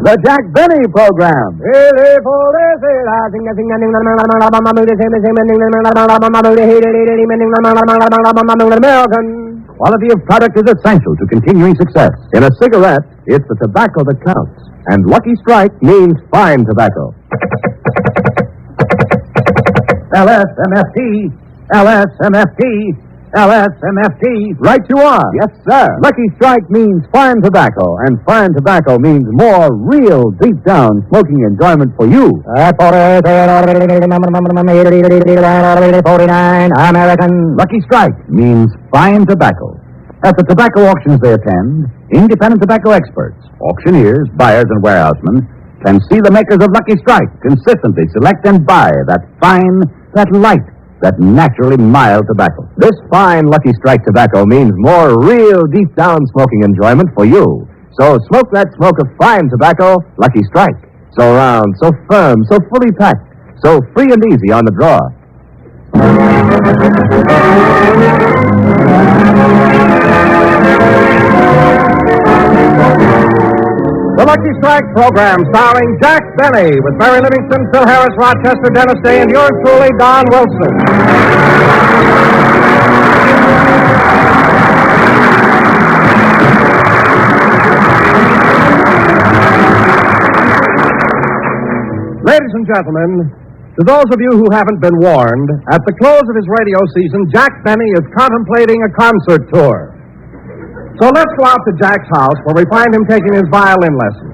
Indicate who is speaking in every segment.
Speaker 1: The Jack Benny Program. Quality of product is essential to continuing success. In a cigarette, it's the tobacco that counts. And Lucky Strike means fine tobacco. LSMFT, LSMFT, LSMFT. Right you are. Yes, sir. Lucky Strike means fine tobacco, and fine tobacco means more real, deep-down smoking enjoyment for you.
Speaker 2: 49 American.
Speaker 1: Lucky Strike means fine tobacco. At the tobacco auctions they attend, independent tobacco experts, auctioneers, buyers, and warehousemen can see the makers of Lucky Strike consistently select and buy that fine, that light, that naturally mild tobacco. This fine Lucky Strike tobacco means more real, deep-down smoking enjoyment for you. So smoke that smoke of fine tobacco, Lucky Strike. So round, so firm, so fully packed, so free and easy on the draw. The Lucky Strike program starring Jack Benny with Mary Livingston, Phil Harris, Rochester, Dennis Day, and yours truly, Don Wilson. Ladies and gentlemen, to those of you who haven't been warned, at the close of his radio season, Jack Benny is contemplating a concert tour. So let's go out to Jack's house where we find him taking his violin lesson.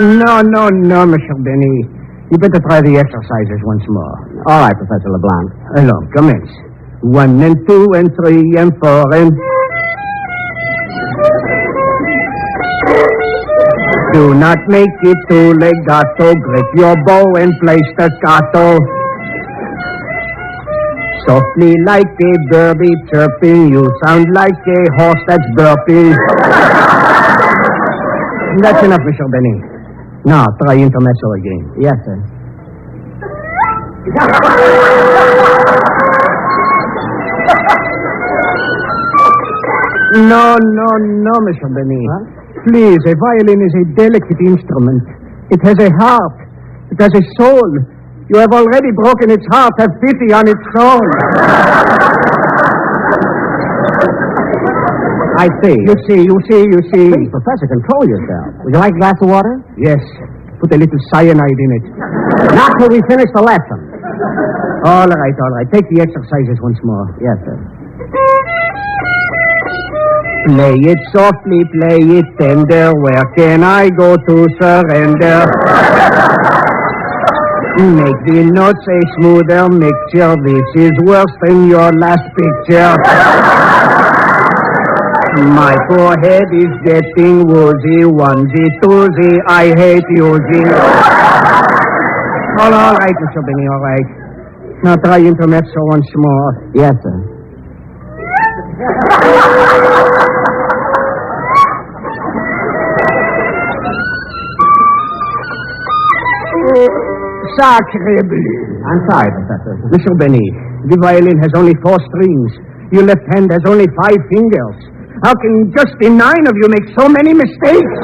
Speaker 2: No, Mr. Benny. You better try the exercises once more.
Speaker 1: All right, Professor LeBlanc.
Speaker 2: Hello, commence. 1 and 2 and 3 and 4 and... Do not make it too legato. Grip your bow and play staccato. Softly like a birdie chirping, you sound like a horse that's burping. That's enough, Mr. Benny. Now, try intermezzo again. Yes, sir. No, Mr. Benny. Huh? Please, a violin is a delicate instrument. It has a heart. It has a soul. You have already broken its heart. Have pity on its soul. I see. You see.
Speaker 1: Please, Professor, control yourself. Would you like a glass of water?
Speaker 2: Yes. Put a little cyanide in it.
Speaker 1: Not till we finish the lesson.
Speaker 2: All right. Take the exercises once more.
Speaker 1: Yes, sir.
Speaker 2: Play it softly, play it tender. Where can I go to surrender? Make the notes a smoother mixture. This is worse than your last picture. My forehead is getting woozy. Onesie, twosie, I hate using. All right, Mr. Benny, all right. Now try intermezzo once more.
Speaker 1: Yes, sir.
Speaker 2: Sacre bleu.
Speaker 1: I'm sorry, Professor.
Speaker 2: Mr. Benny, the violin has only 4 strings. Your left hand has only 5 fingers. How can just the 9 of you make so many mistakes?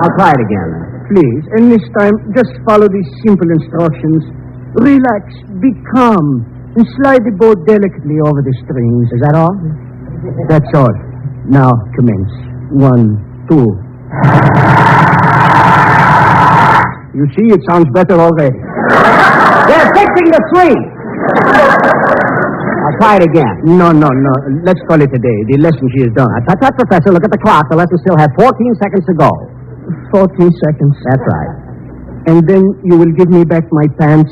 Speaker 1: I'll try it again.
Speaker 2: Please, and this time, just follow these simple instructions. Relax, be calm, and slide the bow delicately over the strings. Is that all? That's all. Now, commence. 1, 2. You see, it sounds better already.
Speaker 1: They're fixing the swing. I'll try it again.
Speaker 2: No. Let's call it a day. The lesson she is done.
Speaker 1: Tut, Professor. Look at the clock. The lesson still has 14 seconds to go.
Speaker 2: 14 seconds.
Speaker 1: That's right.
Speaker 2: And then you will give me back my pants.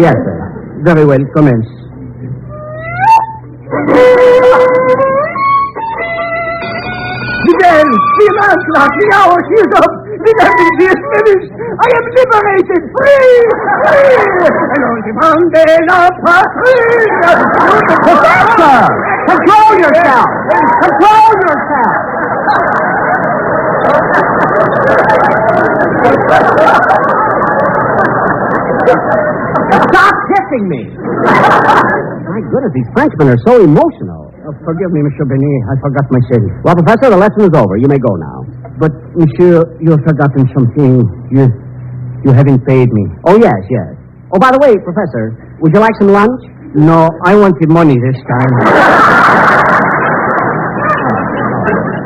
Speaker 1: Yes, sir.
Speaker 2: Very well. Commence. Miguel, the alarm clock, the hour, she is up. The emergency is finished. I am liberated, free. And on the mountain of
Speaker 1: Professor! Control yourself! Control yourself!
Speaker 3: Stop kissing me! My goodness, these Frenchmen are so emotional.
Speaker 2: Forgive me, Monsieur Benet. I forgot myself.
Speaker 3: Well, Professor, the lesson is over. You may go now.
Speaker 2: But, Monsieur, you have forgotten something. You haven't paid me.
Speaker 3: Oh, yes. Oh, by the way, Professor, would you like some lunch?
Speaker 2: No, I wanted money this time.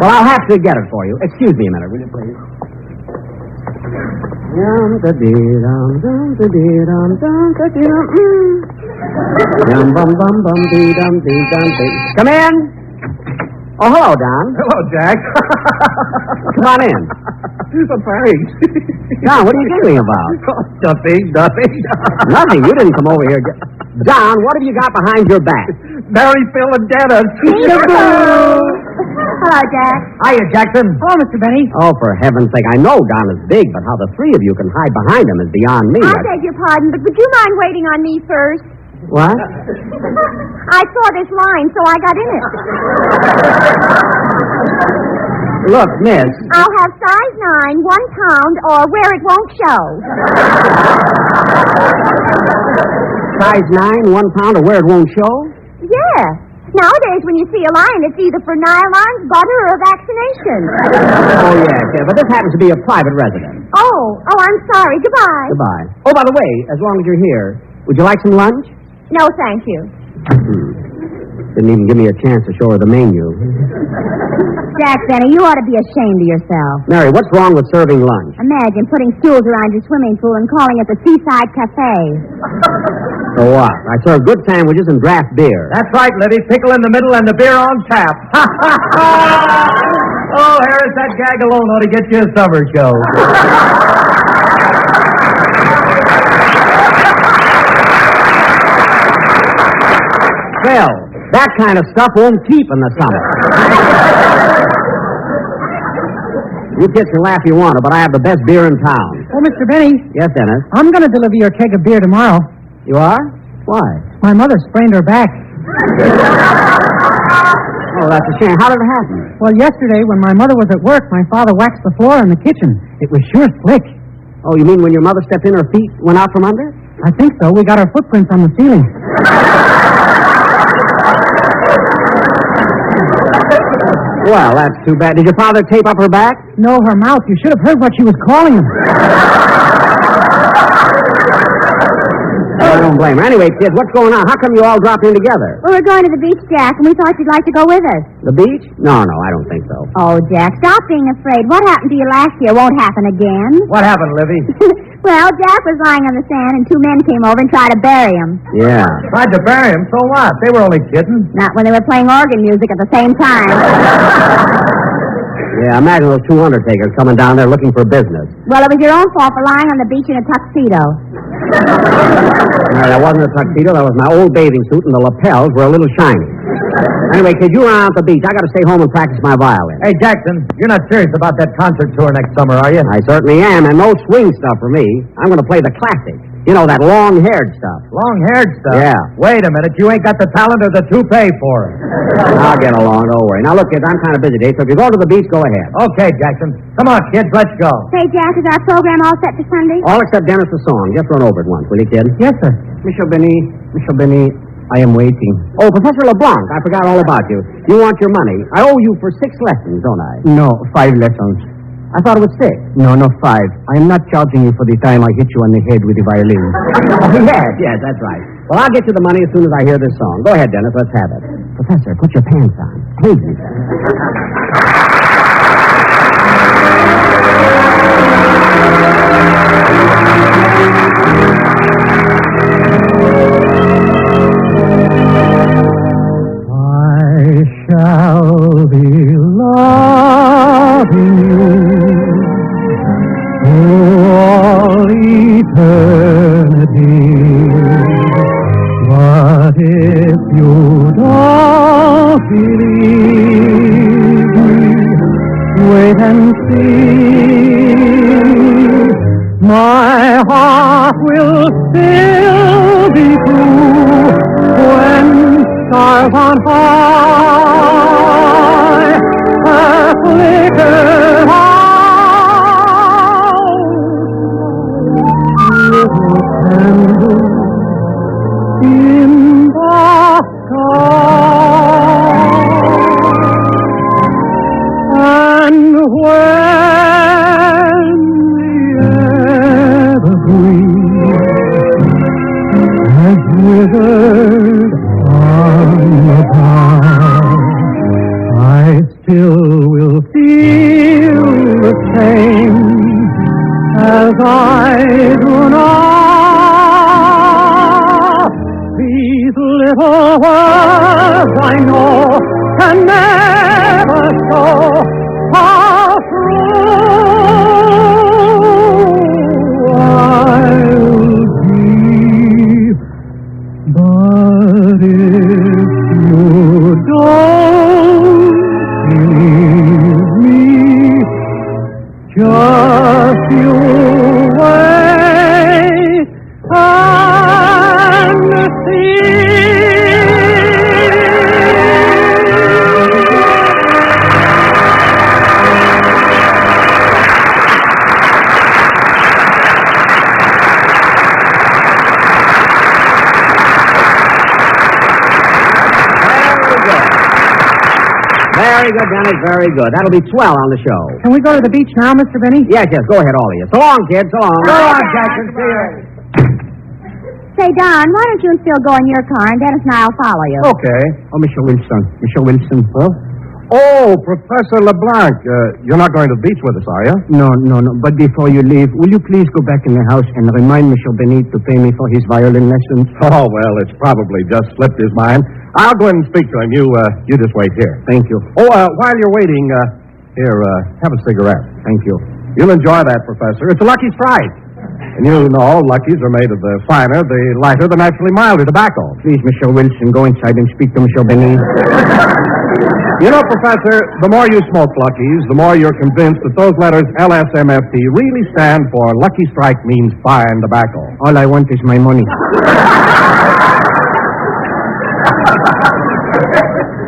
Speaker 3: Well, I'll have to get it for you. Excuse me a minute, will you, please? Come in. Oh, hello, Don.
Speaker 4: Hello, Jack.
Speaker 3: Come on in.
Speaker 4: Thanks.
Speaker 3: Don, what are you giggling about?
Speaker 4: Nothing.
Speaker 3: Nothing. You didn't come over here. Don, what have you got behind your back?
Speaker 4: Mary, Phil, and Dennis.
Speaker 5: Hello, Jack.
Speaker 4: Hiya, Jackson.
Speaker 2: Hello, Mr. Benny.
Speaker 3: Oh, for heaven's sake, I know Don is big, but how the three of you can hide behind him is beyond me.
Speaker 5: I beg your pardon, but would you mind waiting on me first?
Speaker 3: What?
Speaker 5: I saw this line, so I got in it.
Speaker 3: Look, miss.
Speaker 5: I'll have size 9, 1 pound, or where it won't show.
Speaker 3: Size 9, 1 pound, or where it won't show?
Speaker 5: Yeah. Nowadays, when you see a line, it's either for nylons, butter, or vaccination.
Speaker 3: Oh, yes, but this happens to be a private residence.
Speaker 5: Oh, I'm sorry. Goodbye.
Speaker 3: Goodbye. Oh, by the way, as long as you're here, would you like some lunch?
Speaker 5: No, thank you.
Speaker 3: Didn't even give me a chance to show her the menu.
Speaker 5: Jack Benny, you ought to be ashamed of yourself.
Speaker 3: Mary, what's wrong with serving lunch?
Speaker 5: Imagine putting stools around your swimming pool and calling it the Seaside Cafe.
Speaker 3: So what? I serve good sandwiches and draft beer.
Speaker 4: That's right, Liddy. Pickle in the middle and the beer on tap. Oh, Harris, that gag alone ought to get you a summer show.
Speaker 3: Phil, that kind of stuff won't keep in the summer. You kids can laugh if you want to, but I have the best beer in town.
Speaker 2: Oh, Mr. Benny,
Speaker 3: Yes, Dennis?
Speaker 2: I'm going to deliver your keg of beer tomorrow.
Speaker 3: You are? Why?
Speaker 2: My mother sprained her back.
Speaker 3: Oh, that's a shame. How did it happen?
Speaker 2: Well, yesterday, when my mother was at work, my father waxed the floor in the kitchen. It was sure slick.
Speaker 3: Oh, you mean when your mother stepped in, her feet went out from under?
Speaker 2: I think so. We got her footprints on the ceiling.
Speaker 3: Well, that's too bad. Did your father tape up her back?
Speaker 2: No, her mouth. You should have heard what she was calling him.
Speaker 3: I don't blame her. Anyway, kids, what's going on? How come you all dropped in together?
Speaker 5: Well, we're going to the beach, Jack, and we thought you'd like to go with us.
Speaker 3: The beach? No, I don't think so.
Speaker 5: Oh, Jack, stop being afraid. What happened to you last year won't happen again.
Speaker 4: What happened, Livy?
Speaker 5: Well, Jack was lying on the sand, and 2 men came over and tried to bury him.
Speaker 3: Yeah.
Speaker 4: Tried to bury him, so what? They were only kidding.
Speaker 5: Not when they were playing organ music at the same time.
Speaker 3: Yeah, imagine those 2 undertakers coming down there looking for business.
Speaker 5: Well, it was your own fault for lying on the beach in a tuxedo.
Speaker 3: No, that wasn't a tuxedo. That was my old bathing suit, and the lapels were a little shiny. Anyway, kid, you were out at the beach. I got to stay home and practice my violin.
Speaker 4: Hey, Jackson, you're not serious about that concert tour next summer, are you?
Speaker 3: I certainly am, and no swing stuff for me. I'm going to play the classic. You know, that long-haired stuff.
Speaker 4: Long-haired stuff?
Speaker 3: Yeah.
Speaker 4: Wait a minute. You ain't got the talent or the toupee for it.
Speaker 3: I'll get along. Don't worry. Now, look, kids, I'm kind of busy today, so if you're going to the beach, go ahead.
Speaker 4: Okay, Jackson. Come on, kids. Let's go.
Speaker 5: Say, Jack, is our program all set for Sunday?
Speaker 3: All except Dennis' song. Just run over it once, will you, kid?
Speaker 2: Yes, sir. Monsieur Benny, I am waiting.
Speaker 3: Oh, Professor LeBlanc, I forgot all about you. You want your money. I owe you for 6 lessons, don't I?
Speaker 2: No, 5 lessons.
Speaker 3: I thought it was 6.
Speaker 2: No, 5. I am not charging you for the time I hit you on the head with the violin.
Speaker 3: Oh, yes, that's right. Well, I'll get you the money as soon as I hear this song. Go ahead, Dennis. Let's have it. Professor, put your pants on. Please.
Speaker 2: I shall be loving you for all eternity. But if you don't believe me, wait and see. My heart will still be true when stars on high have flickered out. Little I do not. These little words I know can never show how true I'll be. But if you don't believe me, just you wait and see.
Speaker 3: Very good, Dennis, very good. That'll be swell on the show.
Speaker 2: Can we go to the beach now, Mr. Benny?
Speaker 3: Yes, go ahead, all of you. So long, kids, so long.
Speaker 5: So long,
Speaker 3: Jackson. See you.
Speaker 5: Say, Don, why don't you and Phil go in your car, and Dennis and I will follow you.
Speaker 4: Okay.
Speaker 2: Oh, Mr. Wilson. Huh?
Speaker 4: Oh, Professor LeBlanc, you're not going to the beach with us, are you?
Speaker 2: No. But before you leave, will you please go back in the house and remind Mr. Benny to pay me for his violin lessons?
Speaker 4: Oh, well, it's probably just slipped his mind. I'll go ahead and speak to him. You just wait here.
Speaker 2: Thank you.
Speaker 4: Oh, while you're waiting, here, have a cigarette.
Speaker 2: Thank you.
Speaker 4: You'll enjoy that, Professor. It's a Lucky Strike. And you know, Luckies are made of the finer, the lighter, the naturally milder tobacco.
Speaker 2: Please, Mr. Wilson, go inside and speak to Mr. Benny.
Speaker 4: You know, Professor, the more you smoke Luckies, the more you're convinced that those letters LSMFT really stand for Lucky Strike means fine tobacco.
Speaker 2: All I want is my money.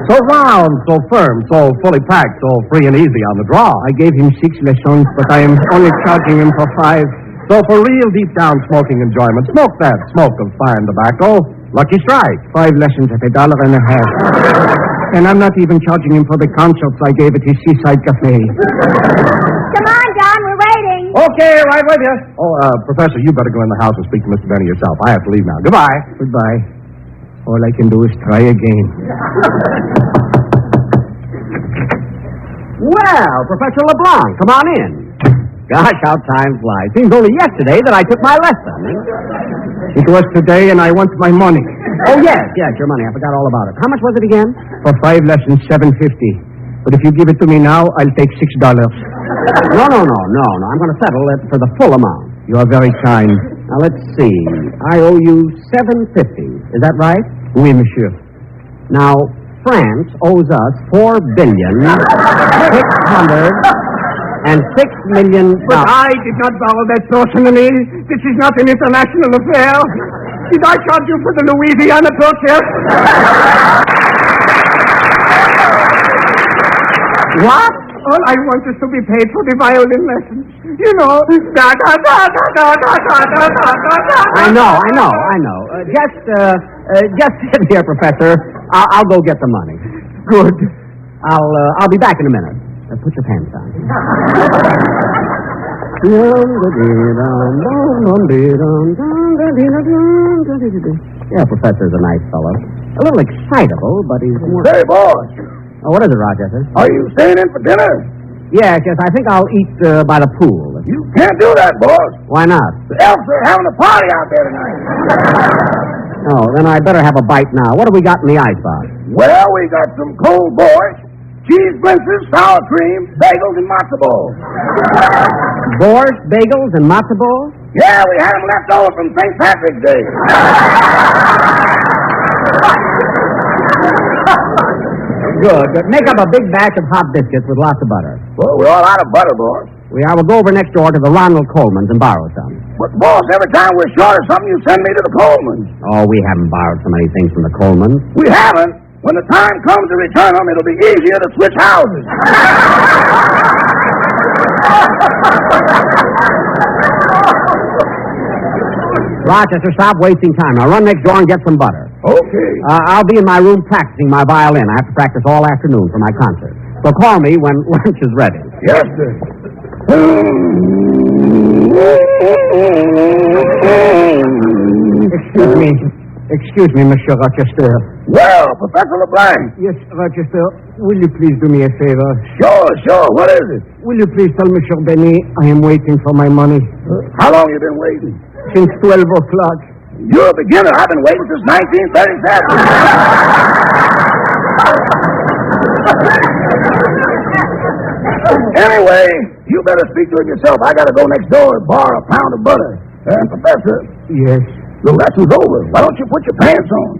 Speaker 4: So round, so firm, so fully packed, so free and easy on the draw.
Speaker 2: I gave him 6 lessons, but I am only charging him for 5.
Speaker 4: So for real deep down smoking enjoyment, smoke that smoke of fine tobacco, Lucky Strike.
Speaker 2: 5 lessons at $1.50. And I'm not even charging him for the concerts I gave at his seaside cafe.
Speaker 5: Come on, Don, we're waiting.
Speaker 4: Okay, right with you. Oh, Professor, you better go in the house and speak to Mr. Benny yourself. I have to leave now. Goodbye.
Speaker 2: Goodbye. All I can do is try again.
Speaker 3: Well, Professor LeBlanc, come on in. Gosh, how time flies. Seems only yesterday that I took my lesson.
Speaker 2: It was today, and I want my money.
Speaker 3: Oh, yes, your money. I forgot all about it. How much was it again?
Speaker 2: For 5 lessons, $7.50. But if you give it to me now, I'll take $6.
Speaker 3: No. I'm going to settle it for the full amount.
Speaker 2: You are very kind.
Speaker 3: Now, let's see. I owe you $7.50. Is that right?
Speaker 2: Oui, monsieur.
Speaker 3: Now, France owes us $4,606,000,000.
Speaker 2: But I did not borrow that personally. This is not an international affair. Did I charge you for the Louisiana protest?
Speaker 3: What?
Speaker 2: All I want is to be paid for the violin lessons. You know, da da da da da da da da da da.
Speaker 3: I know. Just sit here, Professor. I'll go get the money.
Speaker 2: Good.
Speaker 3: I'll be back in a minute. Put your pants on. Yeah, Professor's a nice fellow. A little excitable, but he's more...
Speaker 1: Say, boss,
Speaker 3: Oh, what is it, Rochester?
Speaker 1: are you staying in for dinner?
Speaker 3: Yes, I think I'll eat by the pool.
Speaker 1: You can't do that, boss.
Speaker 3: Why not?
Speaker 1: The elves are having a party out there tonight.
Speaker 3: Oh, then I better have a bite now. What have we got in the icebox?
Speaker 1: Well, we got some cold boys, cheese blintzes, sour cream, bagels, and matzo balls.
Speaker 3: Borscht, bagels, and matzo balls?
Speaker 1: Yeah, we had them left over from St. Patrick's Day.
Speaker 3: Good. Make up a big batch of hot biscuits with lots of butter.
Speaker 1: Well, we're all out of butter, boss.
Speaker 3: I will go over next door to the Ronald Colmans and borrow some.
Speaker 1: But, boss, every time we're short of something, you send me to the Colmans.
Speaker 3: Oh, we haven't borrowed so many things from the Colmans.
Speaker 1: We haven't. When the time comes to return them, it'll be easier to switch houses.
Speaker 3: Rochester, stop wasting time. Now run next door and get some butter.
Speaker 1: Okay.
Speaker 3: I'll be in my room practicing my violin. I have to practice all afternoon for my concert. So call me when lunch is ready.
Speaker 1: Yes, sir.
Speaker 2: Excuse me, Monsieur Rochester.
Speaker 1: Well, Professor LeBlanc.
Speaker 2: Yes, Rochester, will you please do me a favor?
Speaker 1: Sure. What is it?
Speaker 2: Will you please tell Monsieur Benny I am waiting for my money?
Speaker 1: How long you been waiting?
Speaker 2: Since 12 o'clock.
Speaker 1: You're a beginner. I've been waiting since 1937. Anyway, you better speak to him yourself. I gotta go next door and borrow a pound of butter. Professor.
Speaker 2: Yes.
Speaker 1: The lesson's over. Why don't you put your pants on?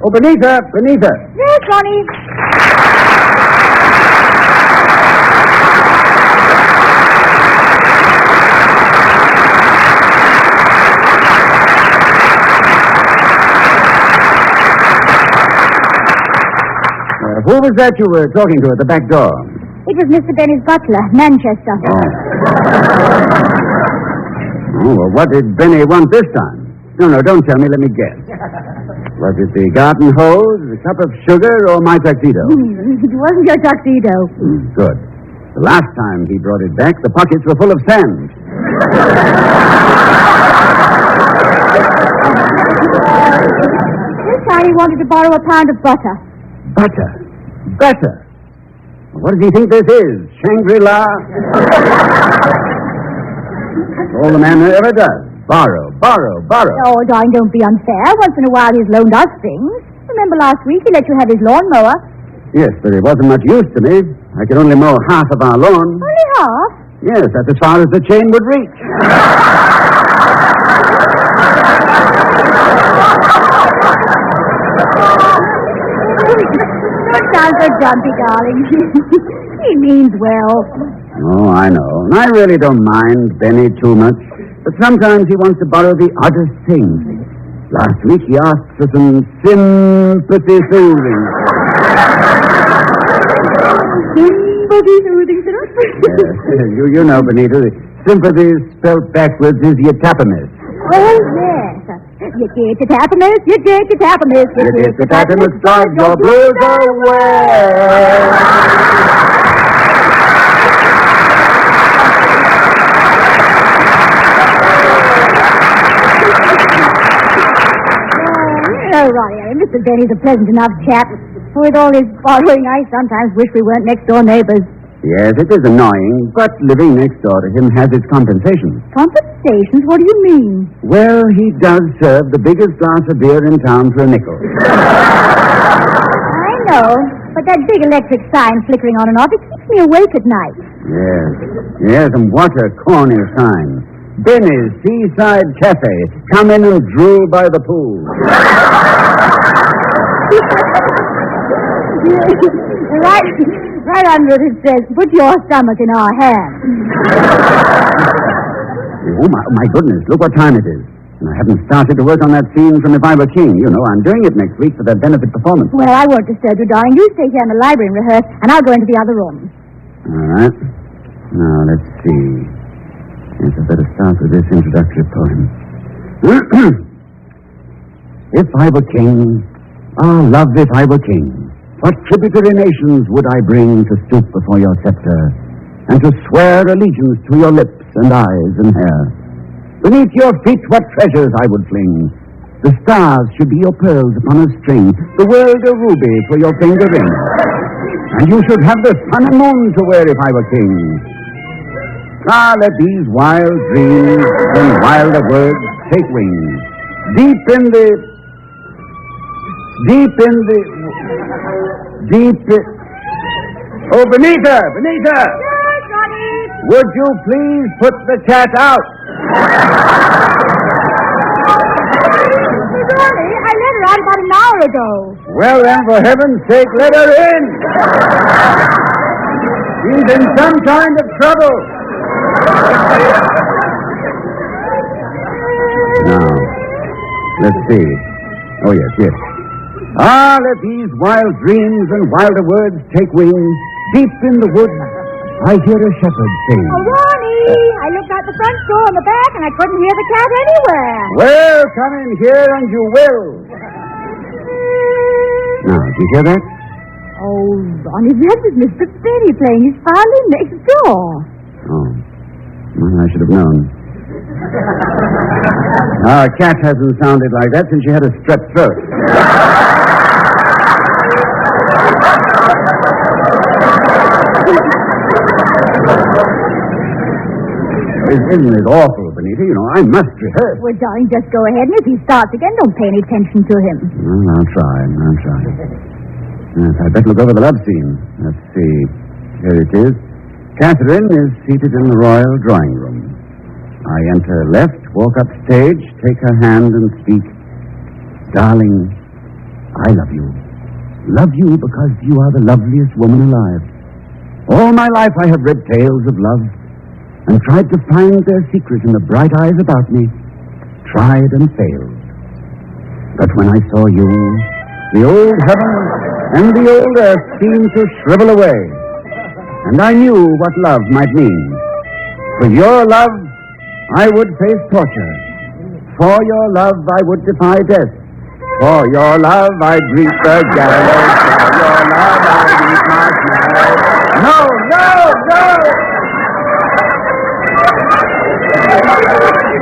Speaker 1: Oh, Benita.
Speaker 5: Yes, Ronnie.
Speaker 1: Who was that you were talking to at the back door?
Speaker 5: It was Mr. Benny's butler, Manchester.
Speaker 1: Oh, well, what did Benny want this time? No, don't tell me. Let me guess. Was it the garden hose, a cup of sugar, or my tuxedo?
Speaker 5: It wasn't your tuxedo.
Speaker 1: Good. The last time he brought it back, the pockets were full of sand.
Speaker 5: This time he wanted to borrow a pound of butter.
Speaker 1: Butter. What does he think this is? Shangri-La? That's all the man ever does. Borrow.
Speaker 5: Oh, darling, don't be unfair. Once in a while he's loaned us things. Remember last week he let you have his lawnmower?
Speaker 1: Yes, but it wasn't much use to me. I could only mow half of our lawn.
Speaker 5: Only half?
Speaker 1: Yes, that's as far as the chain would reach.
Speaker 5: Don't sound so jumpy, darling. He means well.
Speaker 1: Oh, I know. And I really don't mind Benny too much. But sometimes he wants to borrow the oddest things. Last week he asked for some sympathy soothing.
Speaker 5: Sympathy soothing syrup?
Speaker 1: Yes, you know, Benita, the sympathy spelled backwards is yatapamis.
Speaker 5: Oh, yes. You get your tapamis, you get your tapamis.
Speaker 1: You get the tapamis, drive your blues away.
Speaker 5: Oh, right. Mr. Benny's a pleasant enough chap. With all his borrowing, I sometimes wish we weren't next-door neighbors.
Speaker 1: Yes, it is annoying, but living next door to him has its compensations.
Speaker 5: Compensations? What do you mean?
Speaker 1: Well, he does serve the biggest glass of beer in town for a nickel.
Speaker 5: I know, but that big electric sign flickering on and off, it keeps me awake at night.
Speaker 1: Yes, and what a corny sign. Benny's Seaside Cafe. Come in and drool by the pool.
Speaker 5: Right under it says, put your stomach in our hands.
Speaker 1: Oh, my goodness, look what time it is. And I haven't started to work on that scene from If I Were King. You know, I'm doing it next week for that benefit performance.
Speaker 5: Well, I won't disturb you, darling. You stay here in the library and rehearse, and I'll go into the other room.
Speaker 1: All right. Now, let's see. Yes, I better start with this introductory poem. If I were king, love, if I were king, what tributary nations would I bring to stoop before your scepter, and to swear allegiance to your lips and eyes and hair? Beneath your feet what treasures I would fling. The stars should be your pearls upon a string, the world a ruby for your finger ring. And you should have the sun and moon to wear if I were king. Let these wild dreams and wilder words take wing. Oh, Benita!
Speaker 5: Yes, Ronnie.
Speaker 1: Would you please put the cat out?
Speaker 5: Ronnie, I let her out about an hour ago.
Speaker 1: Well, then, for heaven's sake, let her in. She's in some kind of trouble. Now, let's see. Oh, yes. Let these wild dreams and wilder words take wing. Deep in the woods, I hear a shepherd sing.
Speaker 5: Oh, Ronnie, I looked out the front door and the back, and I couldn't hear the cat anywhere.
Speaker 1: Well, come in here and you will. Now, did you hear that?
Speaker 5: Oh, Ronnie, that was Mr. Benny playing his violin next door.
Speaker 1: Oh. Well, I should have known. Our cat hasn't sounded like that since she had a strep throat. Isn't it awful, Benita? You know, I must rehearse.
Speaker 5: Well, darling, just go ahead, and if he starts again, don't pay any attention to him.
Speaker 1: Well, I'll try. Yes, I'd better look over the love scene. Let's see. Here it is. Catherine is seated in the royal drawing room. I enter left, walk up stage, take her hand and speak. Darling, I love you. Love you because you are the loveliest woman alive. All my life I have read tales of love and tried to find their secret in the bright eyes about me. Tried and failed. But when I saw you, the old heaven and the old earth seemed to shrivel away. And I knew what love might mean. For your love, I would face torture. For your love, I would defy death. For your love, I'd reach the gallows. For your love, I'd eat marshmallows. No!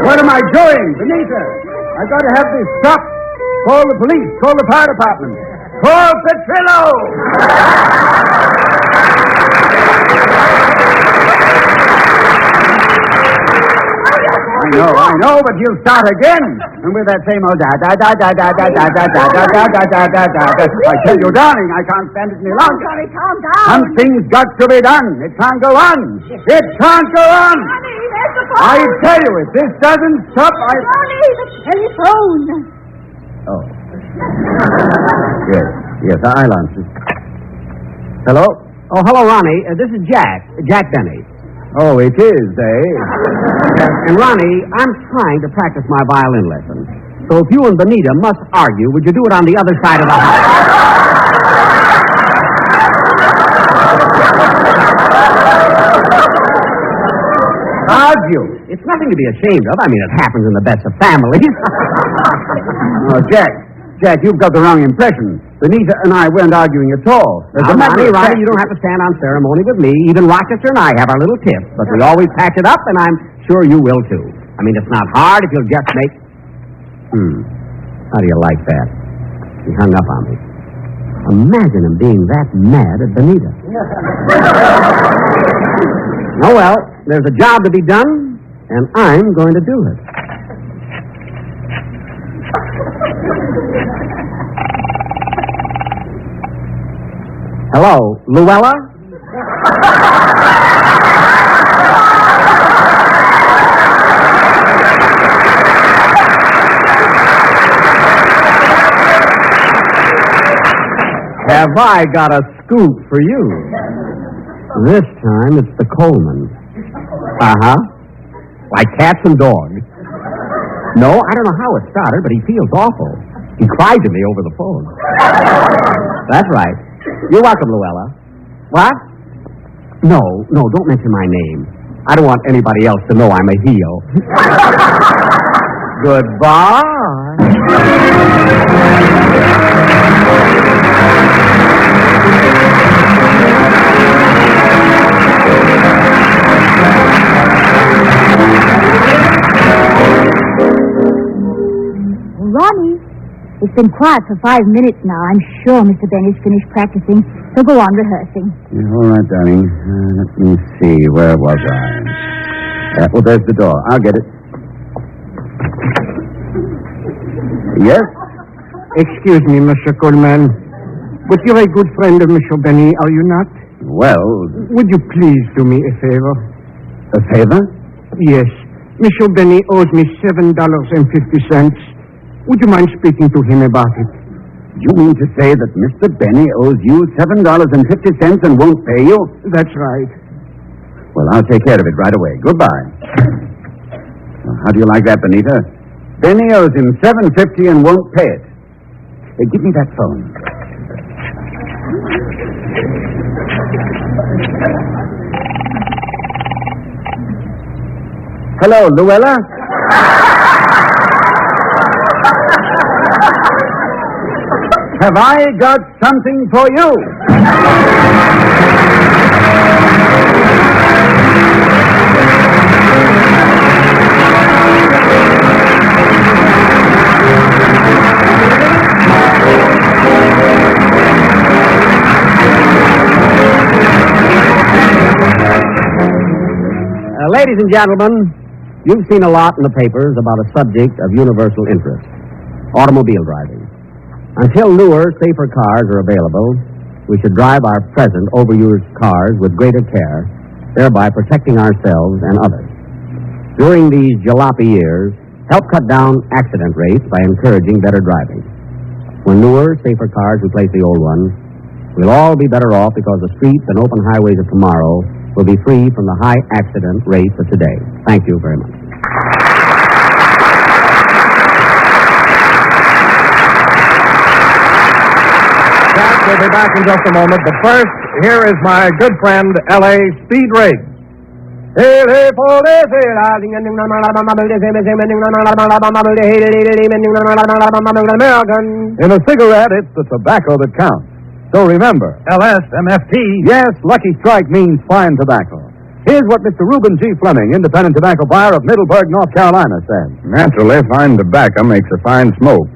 Speaker 1: What am I doing? Benita, I've got to have this stopped. Call the police. Call the fire department. Call Petrillo! I know, but you'll start again. And with that same old da-da-da-da-da-da-da-da-da-da-da-da-da. I tell you, darling, I can't stand it any longer.
Speaker 5: Johnny, calm down.
Speaker 1: Something's got to be done. It can't go on. It can't go on.
Speaker 5: Johnny, there's the phone.
Speaker 1: I tell you, if this doesn't stop,
Speaker 5: Johnny, the telephone.
Speaker 1: Oh. Yes, I'll answer. Hello?
Speaker 3: Oh, hello, Ronnie. This is Jack Benny.
Speaker 1: Oh, it is, eh?
Speaker 3: Yes, and Ronnie, I'm trying to practice my violin lesson. So if you and Benita must argue, would you do it on the other side of the house?
Speaker 1: Argue?
Speaker 3: It's nothing to be ashamed of. I mean, it happens in the best of families.
Speaker 1: Oh, Jack, you've got the wrong impression. Benita and I weren't arguing at all.
Speaker 3: Ronnie, you don't have to stand on ceremony with me. Even Rochester and I have our little tiff, but we always patch it up, and I'm sure you will, too. I mean, it's not hard if you'll just make... How do you like that? He hung up on me. Imagine him being that mad at Benita. Oh, well, there's a job to be done, and I'm going to do it. Hello, Louella? Have I got a scoop for you? This time it's the Colmans. Uh-huh. Like cats and dogs. No, I don't know how it started, but he feels awful. He cried to me over the phone. That's right. You're welcome, Louella. What? No, don't mention my name. I don't want anybody else to know I'm a heel. Goodbye.
Speaker 5: Ronnie, it's been quiet for 5 minutes now. I'm sure Mr. Benny's finished practicing. So go on rehearsing.
Speaker 1: Yeah, all right, darling. Let me see. Where was I? Oh, there's the door. I'll get it. Yes?
Speaker 2: Excuse me, Mr. Colman, but you're a good friend of Mr. Benny, are you not?
Speaker 1: Well...
Speaker 2: Would you please do me a favor?
Speaker 1: A favor?
Speaker 2: Yes. Mr. Benny owes me $7.50. Would you mind speaking to him about it?
Speaker 1: You mean to say that Mr. Benny owes you $7.50 and won't pay you?
Speaker 2: That's right.
Speaker 1: Well, I'll take care of it right away. Goodbye. Well, how do you like that, Benita? Benny owes him $7.50 and won't pay it. Hey, give me that phone. Hello, Louella? Have I got something for you?
Speaker 3: Ladies and gentlemen, you've seen a lot in the papers about a subject of universal interest, automobile driving. Until newer, safer cars are available, we should drive our present overused cars with greater care, thereby protecting ourselves and others. During these jalopy years, help cut down accident rates by encouraging better driving. When newer, safer cars replace the old ones, we'll all be better off because the streets and open highways of tomorrow will be free from the high accident rates of today. Thank you very much.
Speaker 4: Jack, we'll be back in just a moment, but first, here is my good friend, L.A. Speed Riggs. In a cigarette, it's the tobacco that counts. So remember, LSMFT. Yes, Lucky Strike means fine tobacco. Here's what Mr. Reuben G. Fleming, independent tobacco buyer of Middleburg, North Carolina, says.
Speaker 6: Naturally, fine tobacco makes a fine smoke.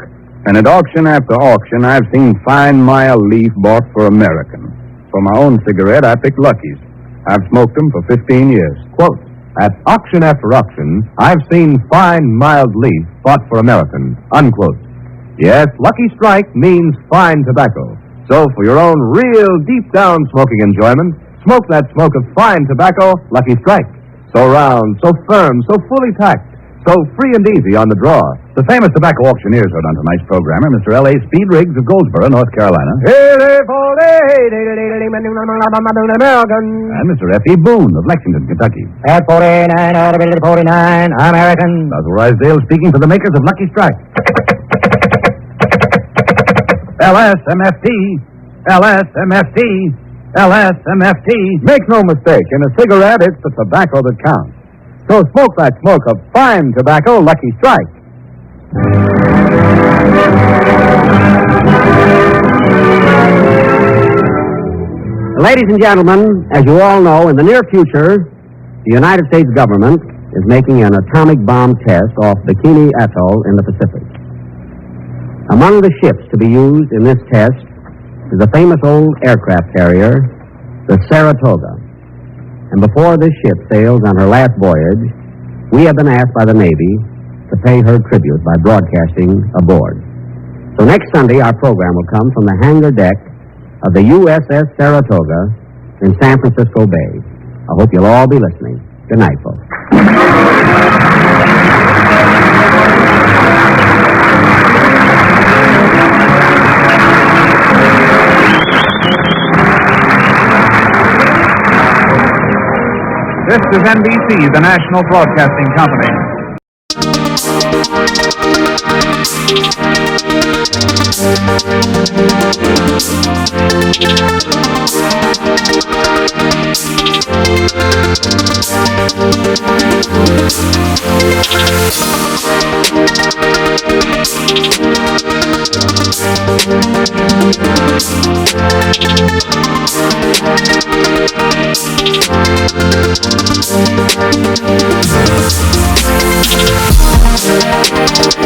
Speaker 6: And at auction after auction, I've seen fine mild leaf bought for American. For my own cigarette, I picked Lucky's. I've smoked them for 15 years.
Speaker 4: Quote, at auction after auction, I've seen fine mild leaf bought for American. Unquote. Yes, Lucky Strike means fine tobacco. So for your own real deep-down smoking enjoyment, smoke that smoke of fine tobacco, Lucky Strike. So round, so firm, so fully packed, so free and easy on the draw.
Speaker 1: The famous tobacco auctioneers heard on tonight's programmer, Mr. L.A. Speed Riggs of Goldsboro, North Carolina. And Mr. F.E. Boone of Lexington, Kentucky.
Speaker 2: At 49, out of 49, American.
Speaker 1: Basil Ruysdale speaking for the makers of Lucky Strike. LSMFT, LSMFT, LSMFT. Make no mistake, in a cigarette, it's the tobacco that counts. So smoke that smoke of fine tobacco, Lucky Strike.
Speaker 3: Ladies and gentlemen, as you all know, in the near future, the United States government is making an atomic bomb test off Bikini Atoll in the Pacific. Among the ships to be used in this test is a famous old aircraft carrier, the Saratoga. And before this ship sails on her last voyage, we have been asked by the Navy to pay her tribute by broadcasting aboard. So next Sunday, our program will come from the hangar deck of the USS Saratoga in San Francisco Bay. I hope you'll all be listening. Good night, folks.
Speaker 7: This is NBC, the national broadcasting company.
Speaker 8: Thank you.